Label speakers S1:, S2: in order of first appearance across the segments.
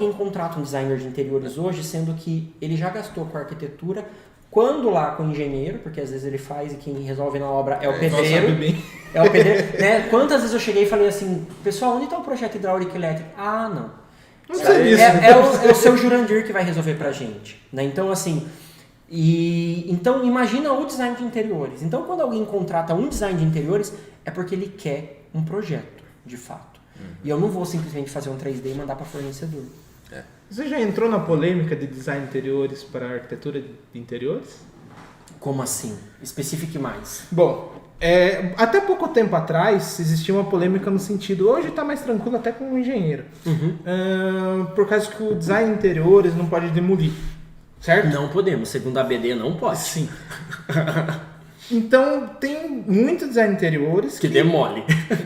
S1: alguém contrata um designer de interiores hoje, sendo que ele já gastou com a arquitetura, quando lá com o engenheiro, porque às vezes ele faz e quem resolve na obra é o pedreiro. É o pedreiro, né? Quantas vezes eu cheguei e falei assim, pessoal, onde está o projeto hidráulico e elétrico? Ah, não. É o seu Jurandir que vai resolver pra gente, né? Então, assim, então imagina o design de interiores. Então, quando alguém contrata um design de interiores, é porque ele quer um projeto, de fato. E eu não vou simplesmente fazer um 3D e mandar para fornecedor.
S2: Você já entrou na polêmica de design de interiores para arquitetura de interiores?
S1: Como assim? Especifique mais.
S2: Bom, até pouco tempo atrás existia uma polêmica no sentido, hoje está mais tranquilo até com o engenheiro, por causa que o design de interiores não pode demolir, certo?
S1: Não podemos, segundo a ABD não pode.
S2: Sim. Então tem muito design de interiores
S1: que demole.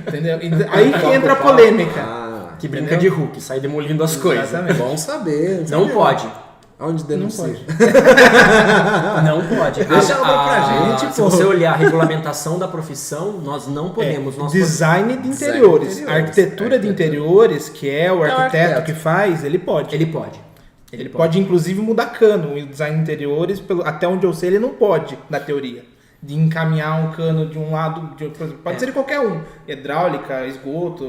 S2: Entendeu? Aí que entra a polêmica.
S1: Que brinca de Hulk, sai demolindo as coisas.
S2: Exatamente.
S3: Bom saber.
S1: Não pode.
S3: Onde denuncia?
S1: Não pode.
S3: Deixa ela pra gente,
S1: se você olhar a regulamentação da profissão, nós não podemos.
S2: Design de interiores. Arquitetura de interiores, que é o arquiteto que faz, ele pode.
S1: Ele pode.
S2: Ele pode inclusive mudar cano. O design de interiores, até onde eu sei, ele não pode, na teoria. De encaminhar um cano de um lado, pode ser de qualquer um, hidráulica, esgoto,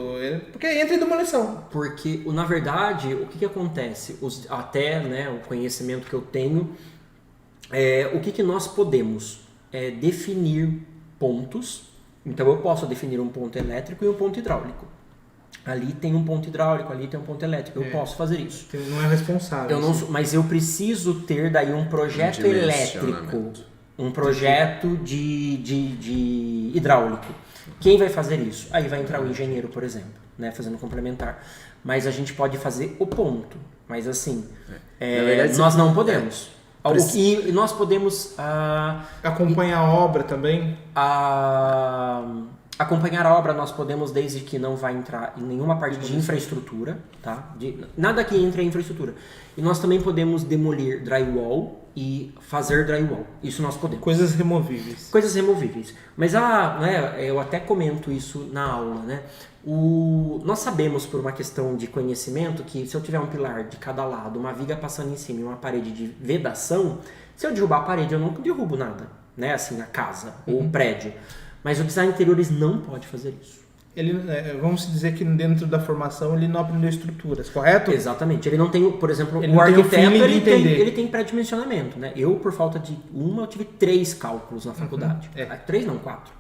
S2: porque entra em demolição.
S1: Porque, na verdade, o que acontece? Até o conhecimento que eu tenho, o que nós podemos definir pontos. Então eu posso definir um ponto elétrico e um ponto hidráulico. Ali tem um ponto hidráulico, ali tem um ponto elétrico. Eu posso fazer isso.
S2: Não é responsável.
S1: Mas eu preciso ter daí um projeto elétrico. Um projeto de hidráulico. Quem vai fazer isso? Aí vai entrar o engenheiro, por exemplo, né, fazendo complementar. Mas a gente pode fazer o ponto. Mas assim, verdade, nós não podemos. E nós podemos...
S2: acompanhar a obra também?
S1: Acompanhar a obra nós podemos desde que não vai entrar em nenhuma parte de infraestrutura, tá? Nada que entre em infraestrutura. E nós também podemos demolir drywall e fazer drywall. Isso nós podemos.
S2: Coisas removíveis.
S1: Coisas removíveis. Mas eu até comento isso na aula, né? Nós sabemos por uma questão de conhecimento que se eu tiver um pilar de cada lado, uma viga passando em cima e uma parede de vedação, se eu derrubar a parede eu não derrubo nada, né? Assim, a casa ou o prédio. Mas o design de interiores não pode fazer isso.
S2: Ele, vamos dizer que dentro da formação ele não aprendeu estruturas, correto?
S1: Exatamente. Ele não tem, por exemplo,
S2: ele
S1: o arquiteto
S2: ele
S1: tem pré-dimensionamento, né? Eu, por falta de eu tive 3 cálculos na faculdade. 3 não, 4.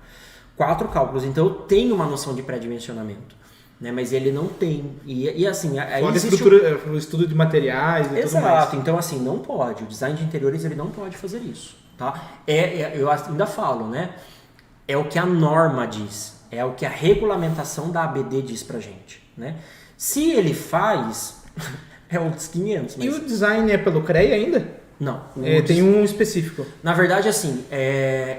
S1: 4 cálculos. Então eu tenho uma noção de pré-dimensionamento. Né? Mas ele não tem. E assim, aí existe
S2: o estudo de materiais e tudo mais.
S1: Exato. Então assim, não pode. O design de interiores ele não pode fazer isso. Tá? Eu ainda falo, né? É o que a norma diz, é o que a regulamentação da ABD diz pra gente, né? Se ele faz, é outros 500. Mas...
S2: E o design é pelo CREA ainda?
S1: Não.
S2: Tem um específico.
S1: Na verdade, assim,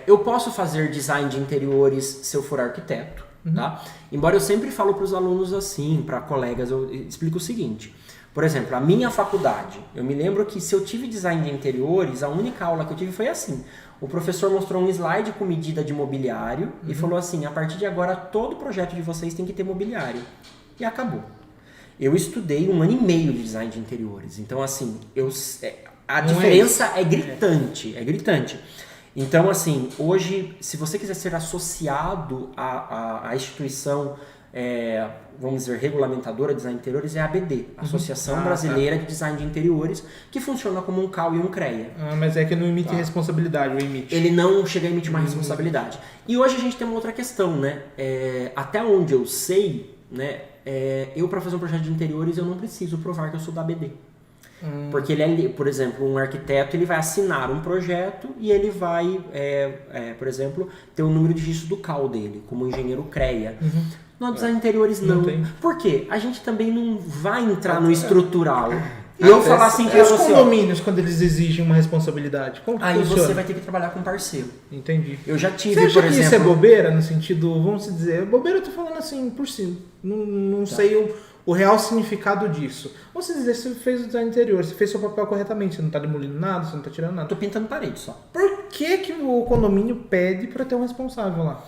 S1: eu posso fazer design de interiores se eu for arquiteto, tá? Embora eu sempre falo pros alunos assim, para colegas, eu explico o seguinte. Por exemplo, a minha faculdade, eu me lembro que se eu tive design de interiores, a única aula que eu tive foi assim. O professor mostrou um slide com medida de mobiliário e falou assim, a partir de agora todo projeto de vocês tem que ter mobiliário. E acabou. Eu estudei 1 ano e meio de design de interiores. Então, assim, a diferença é gritante. É gritante. Então, assim, hoje, se você quiser ser associado à instituição, vamos dizer, regulamentadora de design de interiores, é a ABD, Associação Brasileira de Design de Interiores, que funciona como um CAL e um CREA.
S2: Mas é que não emite responsabilidade, ou emite?
S1: Ele não chega a emitir uma responsabilidade. E hoje a gente tem uma outra questão, né? Até onde eu sei, né? Eu, para fazer um projeto de interiores, eu não preciso provar que eu sou da ABD. Porque por exemplo, um arquiteto ele vai assinar um projeto e ele vai, por exemplo, ter o número de registro do CAL dele, como engenheiro CREA. No design de interiores não. Por quê? A gente também não vai entrar no estrutural. E eu falar assim que
S2: os condomínios, quando eles exigem uma responsabilidade, como que
S1: aí
S2: funciona?
S1: Você vai ter que trabalhar com parceiro.
S2: Entendi.
S1: Eu já tive,
S2: você acha
S1: por
S2: que
S1: exemplo...
S2: isso é bobeira, no sentido, vamos dizer, bobeira eu tô falando assim, por cima. Não sei o real significado disso. Vamos dizer, você fez o design interior, você fez seu papel corretamente, você não tá demolindo nada, você não tá tirando nada.
S1: Tô pintando parede só.
S2: Por que o condomínio pede para ter um responsável lá?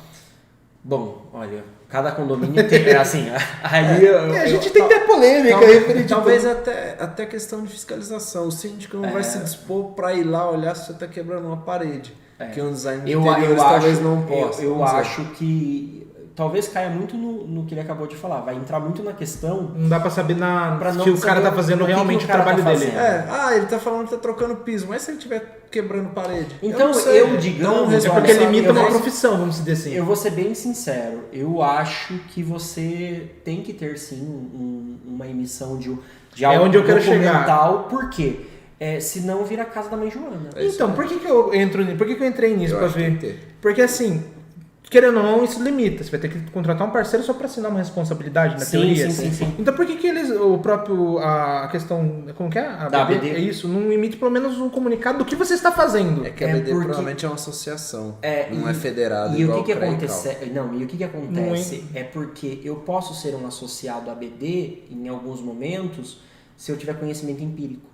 S1: Bom, olha, cada condomínio tem, assim, aí
S2: A gente tem que ter polêmica
S3: Talvez,
S2: referente
S3: talvez até questão de fiscalização. O síndico não vai se dispor para ir lá olhar se você está quebrando uma parede. Que um design de interiores talvez não possa.
S1: Eu acho que talvez caia muito no que ele acabou de falar. Vai entrar muito na questão.
S2: Não dá pra saber
S1: Pra não
S2: se o cara
S1: saber
S2: tá fazendo
S1: o que
S2: realmente
S1: que
S2: o
S1: o cara
S2: trabalho
S1: tá
S2: dele.
S1: fazendo.
S3: Ele tá falando que tá trocando piso, mas se ele estiver quebrando parede?
S1: Então,
S3: não sei.
S1: eu, digamos,
S2: É porque limita
S1: eu
S2: uma
S1: vou-
S2: profissão, vamos dizer assim.
S1: Eu vou ser bem sincero. Eu acho que você tem que ter sim uma emissão de algo
S2: onde eu quero
S1: documental. Por quê? Senão vira a casa da mãe Joana.
S2: Então, por que eu entrei nisso
S3: Eu
S2: pra
S3: acho que tem
S2: ver?
S3: que ter.
S2: Porque assim, querendo ou não, isso limita. Você vai ter que contratar um parceiro só pra assinar uma responsabilidade, na
S1: Sim,
S2: teoria.
S1: sim.
S2: Então por que eles, a questão, como que é? A
S1: Da
S2: ABD?
S1: ABD?
S2: É isso, não emite pelo menos um comunicado do que você está fazendo.
S3: É que a
S1: É
S3: BD
S1: porque-
S3: provavelmente é uma associação, não
S1: e-
S3: é federado
S1: E
S3: igual
S1: o que
S3: CREA e
S1: acontece? Não, e o que acontece
S2: Não
S1: é porque eu posso ser um associado à BD em alguns momentos se eu tiver conhecimento empírico.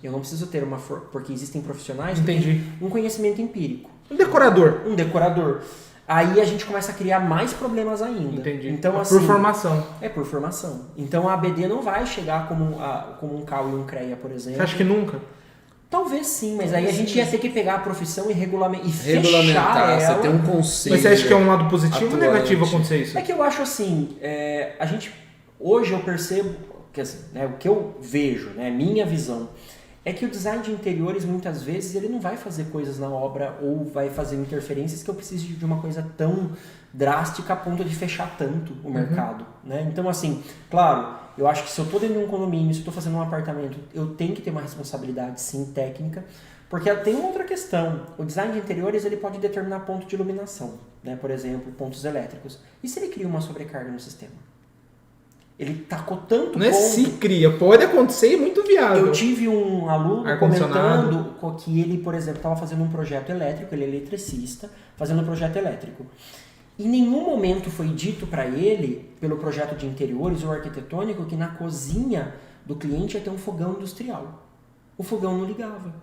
S1: Eu não preciso ter porque existem profissionais que
S2: Entendi.
S1: têm um conhecimento empírico.
S2: Um decorador.
S1: Um decorador. Aí a gente começa a criar mais problemas ainda.
S2: Entendi.
S1: Então,
S2: Por
S1: assim,
S2: formação.
S1: É por formação. Então a ABD não vai chegar como um CAU e um CREA, por exemplo.
S2: Você acha que nunca?
S1: Talvez sim, mas aí a gente ia ter que pegar a profissão e fechar
S3: regulamentar,
S1: ela.
S3: você tem um conselho.
S2: Mas você acha que é um lado positivo ou
S3: atuante.
S2: negativo acontecer isso?
S1: É que eu acho assim, a gente hoje eu percebo que assim, né, o que eu vejo, né, minha visão é que o design de interiores muitas vezes ele não vai fazer coisas na obra ou vai fazer interferências que eu preciso de uma coisa tão drástica a ponto de fechar tanto o mercado, né? Então assim, claro, eu acho que se eu estou dentro de um condomínio, se eu estou fazendo um apartamento, eu tenho que ter uma responsabilidade sim técnica, porque tem uma outra questão. O design de interiores ele pode determinar ponto de iluminação, né? Por exemplo, pontos elétricos. E se ele cria uma sobrecarga no sistema? Ele tacou tanto
S2: Não é
S1: ponto.
S2: se cria, pode acontecer e muito viável.
S1: Eu tive um aluno
S2: Ar-condicionado.
S1: comentando que ele, por exemplo, estava fazendo um projeto elétrico, ele é eletricista, fazendo um projeto elétrico. Em nenhum momento foi dito para ele, pelo projeto de interiores ou arquitetônico, que na cozinha do cliente ia ter um fogão industrial. O fogão não ligava,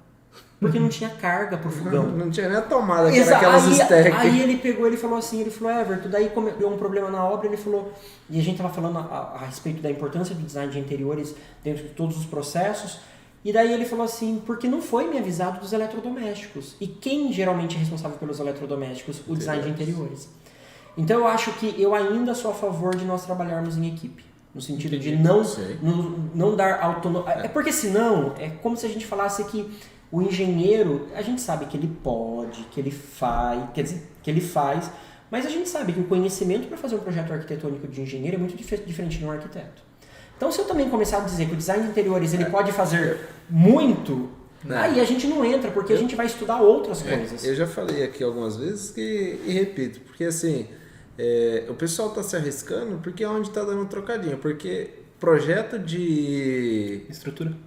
S1: porque não tinha carga pro fogão.
S3: Não tinha nem a tomada, que era aquelas stack.
S1: Aí ele pegou, ele falou assim, Everton, daí deu um problema na obra, ele falou, e a gente tava falando a respeito da importância do design de interiores dentro de todos os processos, e daí ele falou assim, porque não foi me avisado dos eletrodomésticos. E quem geralmente é responsável pelos eletrodomésticos? O design de interiores. Então eu acho que eu ainda sou a favor de nós trabalharmos em equipe. No sentido de não dar autonomia. É porque senão, é como se a gente falasse que o engenheiro, a gente sabe que ele pode, que ele faz, quer dizer, que ele faz, mas a gente sabe que o conhecimento para fazer um projeto arquitetônico de engenheiro é muito diferente de um arquiteto. Então, se eu também começar a dizer que o design de interiores ele pode fazer muito, aí a gente não entra, porque a gente vai estudar outras coisas.
S3: Eu já falei aqui algumas vezes e repito, porque assim, o pessoal está se arriscando porque é onde está dando um trocadinho, porque projeto de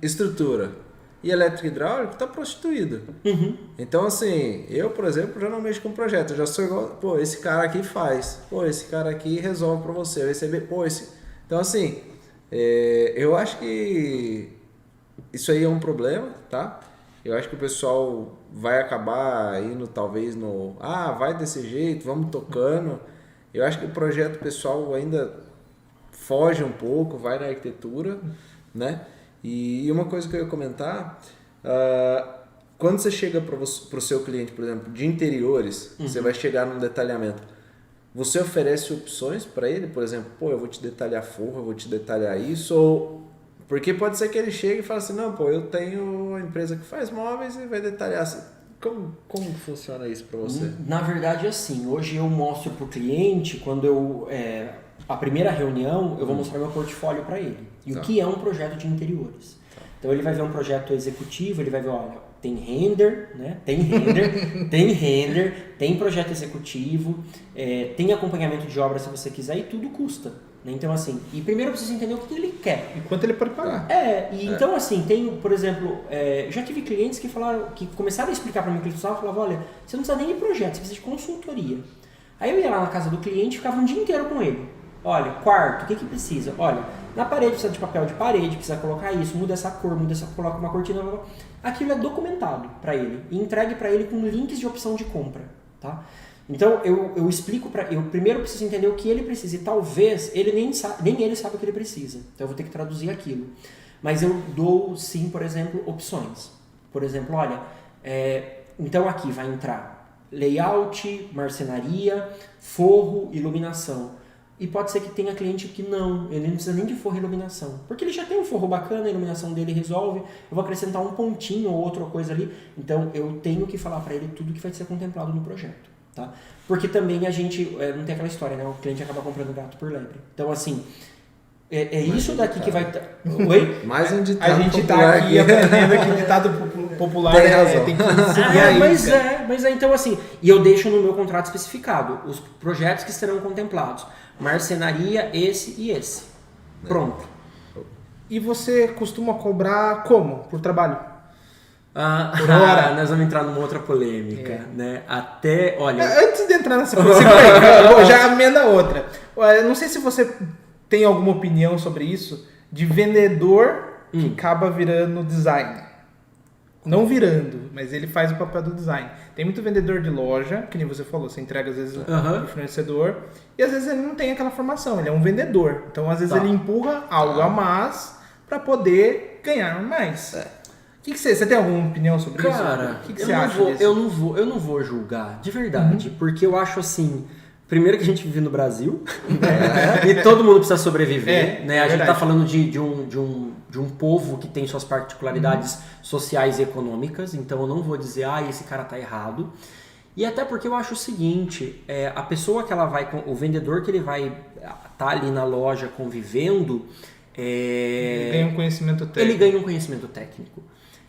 S3: estrutura e elétrico e hidráulico está prostituído.
S1: Uhum.
S3: Então, assim, eu, por exemplo, já não mexo com projeto. Eu já sou igual, esse cara aqui faz. Esse cara aqui resolve para você. Eu receber, Então, assim, eu acho que isso aí é um problema, tá? Eu acho que o pessoal vai acabar indo, talvez, vai desse jeito, vamos tocando. Eu acho que o projeto pessoal ainda foge um pouco, vai na arquitetura, né? E uma coisa que eu ia comentar, quando você chega para o seu cliente, por exemplo, de interiores, você vai chegar num detalhamento, você oferece opções para ele, por exemplo, eu vou te detalhar forro, eu vou te detalhar isso, ou... Porque pode ser que ele chegue e fale assim, não, eu tenho uma empresa que faz móveis e vai detalhar assim. Como funciona isso para você?
S1: Na verdade, assim, hoje eu mostro para o cliente, quando a primeira reunião, eu vou mostrar meu portfólio para ele. E o que é um projeto de interiores. Então ele vai ver um projeto executivo, ele vai ver, olha, tem render, né? Tem projeto executivo, tem acompanhamento de obra se você quiser e tudo custa. Né? Então assim, e primeiro eu preciso entender o que ele quer.
S2: E quanto ele pode pagar.
S1: Então assim, tem, por exemplo, já tive clientes que falaram, que começaram a explicar para mim o que eles precisavam, falavam, olha, você não precisa nem de projeto, você precisa de consultoria. Aí eu ia lá na casa do cliente e ficava um dia inteiro com ele. Olha, quarto, o que precisa? Olha, na parede precisa de papel de parede, precisa colocar isso, muda essa cor, coloca uma cortina. Blá, blá. Aquilo é documentado para ele e entregue para ele com links de opção de compra, tá? Então eu explico eu primeiro preciso entender o que ele precisa e talvez ele nem ele sabe o que ele precisa. Então eu vou ter que traduzir aquilo. Mas eu dou sim, por exemplo, opções. Por exemplo, olha, então aqui vai entrar layout, marcenaria, forro, iluminação. E pode ser que tenha cliente que ele não precisa nem de forro e iluminação. Porque ele já tem um forro bacana, a iluminação dele resolve, eu vou acrescentar um pontinho ou outra coisa ali. Então eu tenho que falar para ele tudo que vai ser contemplado no projeto. Tá? Porque também a gente, não tem aquela história, né? O cliente acaba comprando gato por lebre. Então assim, isso daqui que vai... Oi?
S3: Mais um ditado
S2: A gente
S3: popular
S2: tá aqui aprendendo aqui o ditado popular.
S3: Tem razão.
S2: Tem que seguir aí,
S1: mas então assim, e eu deixo no meu contrato especificado os projetos que serão contemplados. Marcenaria, esse e esse. Pronto.
S2: E você costuma cobrar como? Por trabalho?
S1: Por hora. Nós vamos entrar numa outra polêmica, né? Até, olha...
S2: Antes de entrar nessa polêmica, já emenda outra. Eu não sei se você tem alguma opinião sobre isso, de vendedor que acaba virando designer. Não virando, mas ele faz o papel do design. Tem muito vendedor de loja, que nem você falou, você entrega às vezes pro fornecedor, e às vezes ele não tem aquela formação, ele é um vendedor. Então às vezes ele empurra algo a mais para poder ganhar mais. O que você tem alguma opinião sobre isso?
S1: Cara,
S2: o que você acha disso?
S1: Eu não vou julgar, de verdade, porque eu acho assim... Primeiro que a gente vive no Brasil, né? E todo mundo precisa sobreviver, né? A gente está falando de um povo que tem suas particularidades sociais e econômicas, então eu não vou dizer, esse cara tá errado. E até porque eu acho o seguinte, a pessoa que ela vai, o vendedor que ele vai estar ali na loja convivendo,
S2: ele ganha um conhecimento técnico.
S1: Ele ganha um conhecimento técnico.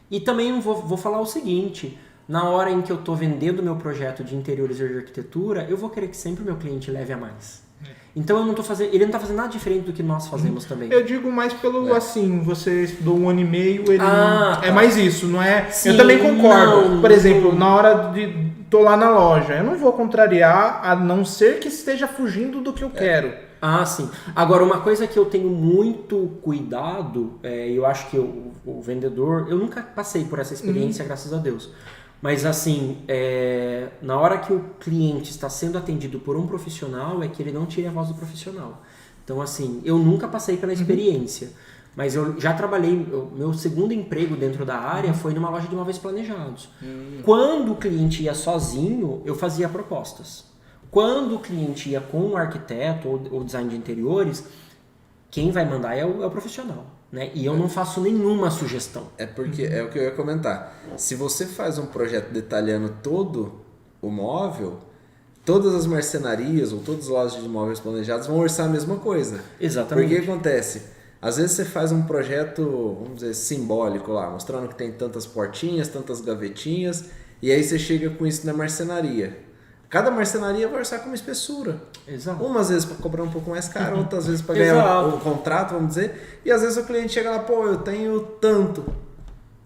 S1: E também vou falar o seguinte... Na hora em que eu estou vendendo meu projeto de interiores e de arquitetura, eu vou querer que sempre o meu cliente leve a mais. Então eu não tô fazendo, ele não está fazendo nada diferente do que nós fazemos também.
S2: Eu digo mais pelo assim, você estudou 1 ano e meio, ele é mais isso, não é? Sim, eu também concordo. Por exemplo, na hora de tô lá na loja, eu não vou contrariar a não ser que esteja fugindo do que eu quero.
S1: Sim. Agora, uma coisa que eu tenho muito cuidado, eu acho que o vendedor, eu nunca passei por essa experiência, graças a Deus. Mas assim, na hora que o cliente está sendo atendido por um profissional, é que ele não tire a voz do profissional. Então assim, eu nunca passei pela experiência, mas eu já trabalhei, meu segundo emprego dentro da área foi numa loja de móveis planejados. Quando o cliente ia sozinho, eu fazia propostas. Quando o cliente ia com um arquiteto ou design de interiores, quem vai mandar é o profissional. Né? E eu não faço nenhuma sugestão.
S3: Porque é o que eu ia comentar. Se você faz um projeto detalhando todo o móvel, todas as marcenarias ou todas as lojas de móveis planejados vão orçar a mesma coisa.
S1: Exatamente.
S3: Porque o que acontece? Às vezes você faz um projeto, vamos dizer, simbólico lá, mostrando que tem tantas portinhas, tantas gavetinhas, e aí você chega com isso na marcenaria. Cada marcenaria vai orçar com uma espessura.
S1: Exato.
S3: Umas vezes para cobrar um pouco mais caro, outras vezes para ganhar o contrato, vamos dizer. E às vezes o cliente chega lá, eu tenho tanto.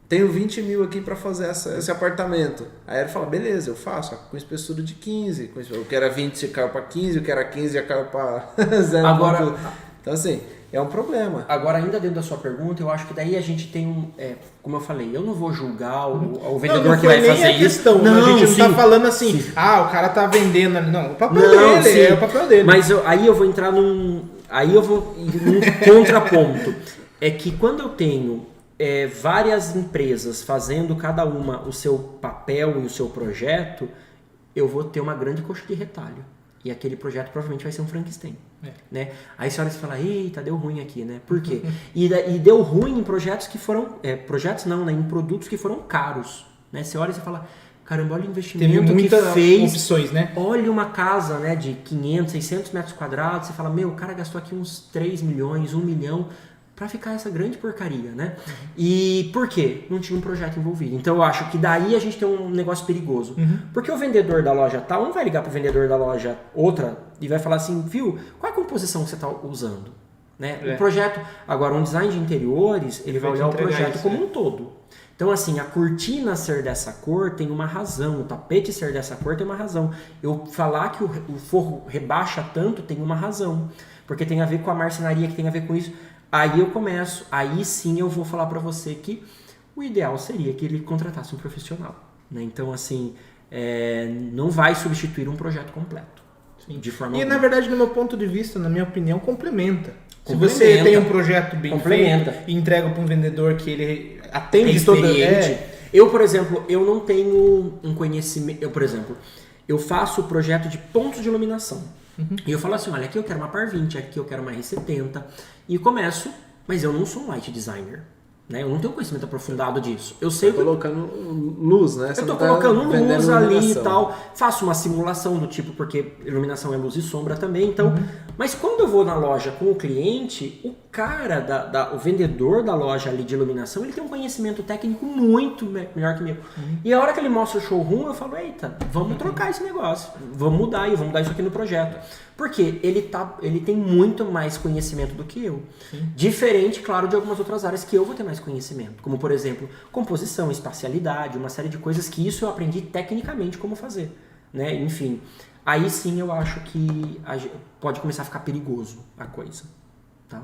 S3: Tenho 20 mil aqui para fazer esse apartamento. Aí ele fala, beleza, eu faço com espessura de 15. Eu quero 20, você caiu para 15, eu quero 15, já caiu para 0.
S1: Agora,
S3: então assim, é um problema.
S1: Agora, ainda dentro da sua pergunta, eu acho que daí a gente tem como eu falei, eu não vou julgar o vendedor
S2: não
S1: que vai fazer isso.
S2: Questão, não, a gente não tá falando assim, o cara tá vendendo. Não, o papel dele, é o papel dele.
S1: Mas aí eu vou entrar num contraponto. É que quando eu tenho várias empresas fazendo cada uma o seu papel e o seu projeto, eu vou ter uma grande coxa de retalho. E aquele projeto provavelmente vai ser um Frankenstein. Né? Aí você olha e fala, eita, deu ruim aqui, né? Por quê? E deu ruim em projetos que foram... projetos não, né? Em produtos que foram caros. Né? Você olha e você fala, caramba, olha o investimento que fez.
S2: Opções, né?
S1: Olha uma casa, né, de 500, 600 metros quadrados. Você fala, o cara gastou aqui uns 3 milhões, 1 milhão... para ficar essa grande porcaria, né? E por quê? Não tinha um projeto envolvido. Então eu acho que daí a gente tem um negócio perigoso. Porque o vendedor da loja tal não vai ligar pro vendedor da loja outra e vai falar assim, viu, qual é a composição que você está usando? Né? O projeto, agora um design de interiores, ele vai olhar o projeto como um todo. Então assim, a cortina ser dessa cor tem uma razão, o tapete ser dessa cor tem uma razão. Eu falar que o forro rebaixa tanto tem uma razão. Porque tem a ver com a marcenaria, que tem a ver com isso. Aí sim eu vou falar para você que o ideal seria que ele contratasse um profissional, né? Então assim, não vai substituir um projeto completo.
S2: Sim.
S1: De forma
S2: E
S1: alguma.
S2: na verdade, no meu ponto de vista, na minha opinião, complementa. Se
S1: Complementa.
S2: você tem um projeto bem
S1: Complementa.
S2: feito e entrega para um vendedor que ele
S1: Tem
S2: atende toda...
S1: experiente. Eu, por exemplo, eu não tenho um conhecimento... Eu, por exemplo, eu faço o projeto de pontos de iluminação. E eu falo assim, olha, aqui eu quero uma par 20, aqui eu quero uma R70. E começo, mas eu não sou um light designer. Né? Eu não tenho conhecimento aprofundado disso. Eu sei
S3: Tá colocando luz, né? Você
S1: eu tô
S3: não tá
S1: colocando
S3: vendendo
S1: luz ali e
S3: iluminação.
S1: tal. Faço uma simulação do tipo, porque iluminação é luz e sombra também. Então, mas quando eu vou na loja com o cliente, o cara, o vendedor da loja ali de iluminação, ele tem um conhecimento técnico muito melhor que o meu. E a hora que ele mostra o showroom, eu falo, eita, vamos trocar esse negócio. Vamos mudar isso aqui no projeto. Porque ele tem muito mais conhecimento do que eu. Diferente, claro, de algumas outras áreas que eu vou ter mais conhecimento. Como, por exemplo, composição, espacialidade, uma série de coisas que isso eu aprendi tecnicamente como fazer. Né? Enfim, aí sim eu acho que pode começar a ficar perigoso a coisa. Tá?